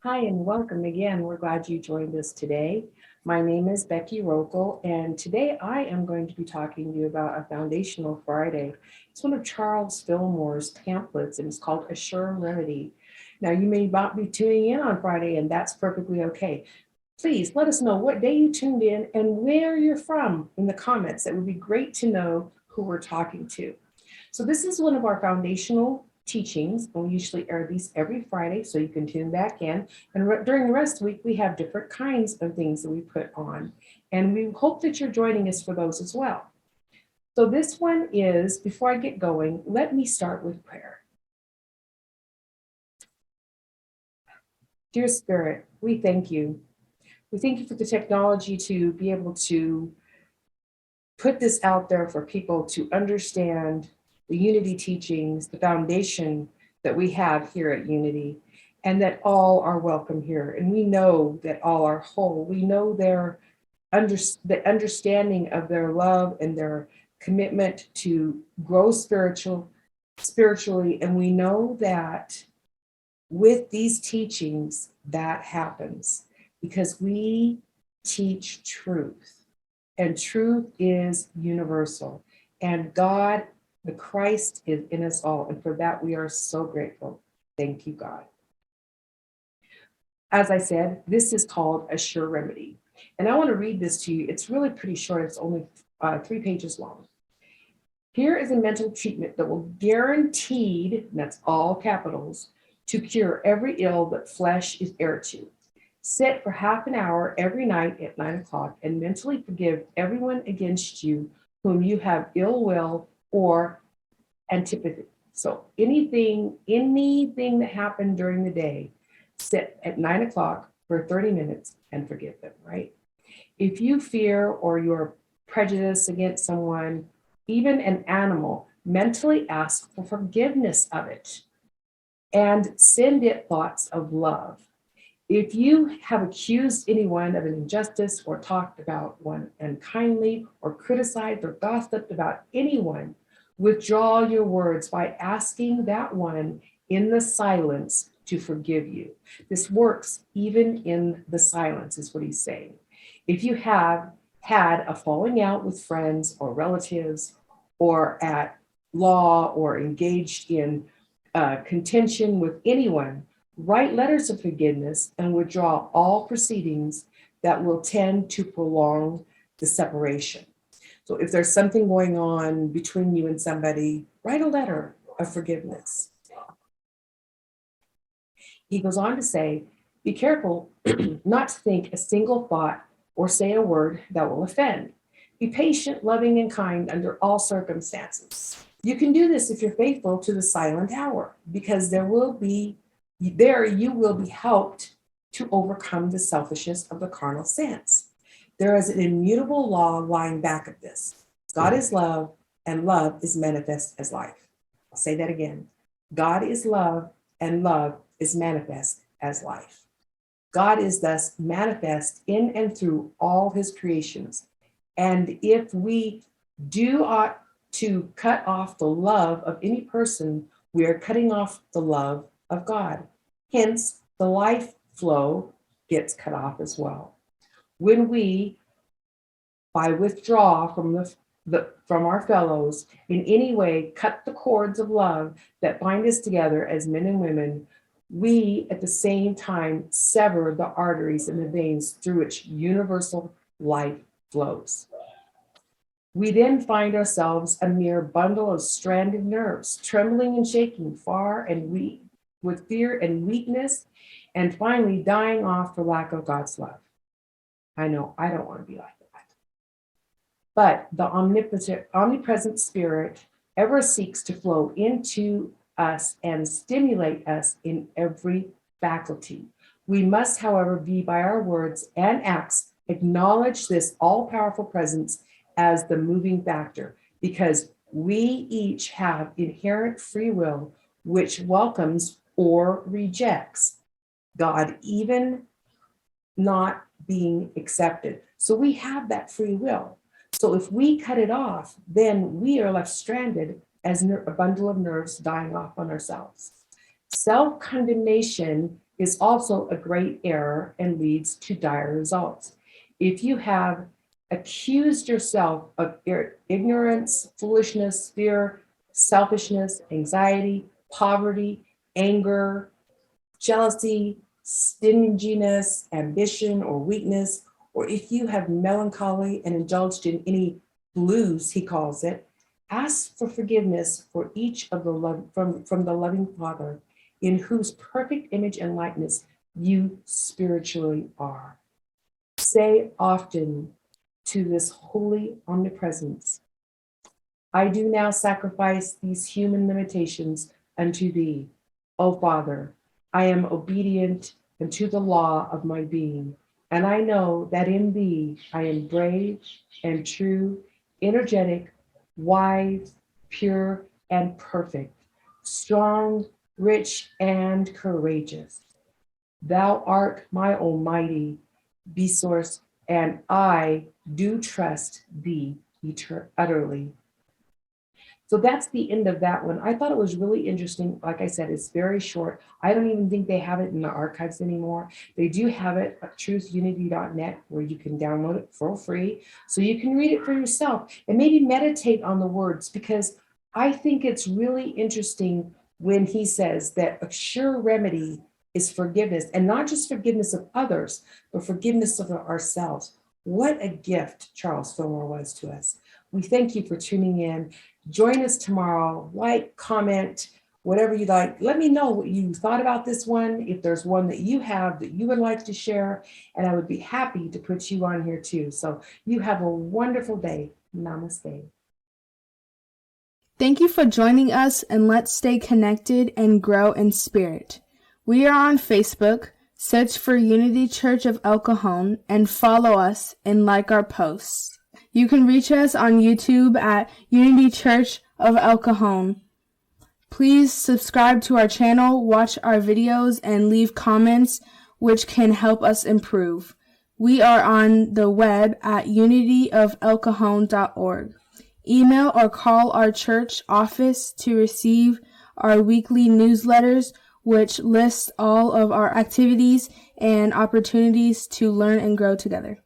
Hi, and welcome again. We're glad you joined us today. My name is Becky Rokel, and today I am going to be talking to you about a foundational Friday. It's one of Charles Fillmore's pamphlets, and it's called A Sure Remedy. Now, you may not be tuning in on Friday, and that's perfectly okay. Please let us know what day you tuned in and where you're from in the comments. It would be great to know who we're talking to. So this is one of our foundational teachings, and we usually air these every Friday, so you can tune back in. And during the rest of the week, we have different kinds of things that we put on, and we hope that you're joining us for those as well. So this one is, before I get going, let me start with prayer. Dear Spirit, we thank you. We thank you for the technology to be able to put this out there for people to understand the Unity teachings, the foundation that we have here at Unity, and that all are welcome here. And we know that all are whole. We know the understanding of their love and their commitment to grow spiritually. And we know that with these teachings, that happens because we teach truth. And truth is universal. And God, the Christ, is in us all. And for that, we are so grateful. Thank you, God. As I said, this is called A Sure Remedy. And I want to read this to you. It's really pretty short. It's only 3 pages long. Here is a mental treatment that will guaranteed, and that's all capitals, to cure every ill that flesh is heir to. Sit for half an hour every night at 9 o'clock and mentally forgive everyone against you whom you have ill will or antipathy. So anything that happened during the day, sit at 9 o'clock for 30 minutes and forgive them, right? If you fear or you're prejudiced against someone, even an animal, mentally ask for forgiveness of it and send it thoughts of love. If you have accused anyone of an injustice or talked about one unkindly or criticized or gossiped about anyone, withdraw your words by asking that one in the silence to forgive you. This works even in the silence, is what he's saying. If you have had a falling out with friends or relatives or at law or engaged in contention with anyone, write letters of forgiveness and withdraw all proceedings that will tend to prolong the separation. So if there's something going on between you and somebody, write a letter of forgiveness. He goes on to say, be careful not to think a single thought or say a word that will offend. Be patient, loving, and kind under all circumstances. You can do this if you're faithful to the silent hour, because you will be helped to overcome the selfishness of the carnal sense. There is an immutable law lying back of this. God is love, and love is manifest as life. I'll say that again. God is love, and love is manifest as life. God is thus manifest in and through all his creations. And if we do ought to cut off the love of any person, we are cutting off the love of God. Hence, the life flow gets cut off as well. When we, by withdraw from our fellows, in any way cut the cords of love that bind us together as men and women, we at the same time sever the arteries and the veins through which universal life flows. We then find ourselves a mere bundle of stranded nerves, trembling and shaking, far and weak, with fear and weakness, and finally dying off for lack of God's love. I know I don't want to be like that. But the omnipresent Spirit ever seeks to flow into us and stimulate us in every faculty. We must, however, be by our words and acts, acknowledge this all-powerful presence as the moving factor, because we each have inherent free will, which welcomes or rejects God, even not being accepted. So we have that free will. So if we cut it off, then we are left stranded as a bundle of nerves dying off on ourselves. Self-condemnation is also a great error and leads to dire results. If you have accused yourself of ignorance, foolishness, fear, selfishness, anxiety, poverty, anger, jealousy, stinginess, ambition, or weakness, or if you have melancholy and indulged in any blues, he calls it, ask for forgiveness for each of the from the loving Father, in whose perfect image and likeness you spiritually are. Say often to this holy omnipresence, I do now sacrifice these human limitations unto thee, O Father. I am obedient unto the law of my being, and I know that in thee I am brave and true, energetic, wise, pure, and perfect, strong, rich, and courageous. Thou art my almighty resource, and I do trust thee utterly. So that's the end of that one. I thought it was really interesting. Like I said, it's very short. I don't even think they have it in the archives anymore. They do have it at truthunity.net, where you can download it for free. So you can read it for yourself and maybe meditate on the words, because I think it's really interesting when he says that a sure remedy is forgiveness, and not just forgiveness of others, but forgiveness of ourselves. What a gift Charles Fillmore was to us. We thank you for tuning in. Join us tomorrow. Like, comment, whatever you like. Let me know what you thought about this one. If there's one that you have that you would like to share, and I would be happy to put you on here too. So you have a wonderful day. Namaste. Thank you for joining us, and let's stay connected and grow in spirit. We are on Facebook. Search for Unity Church of El Cajon and follow us and like our posts. You can reach us on YouTube at Unity Church of El Cajon. Please subscribe to our channel, watch our videos, and leave comments, which can help us improve. We are on the web at unityofelcajon.org. Email or call our church office to receive our weekly newsletters, which lists all of our activities and opportunities to learn and grow together.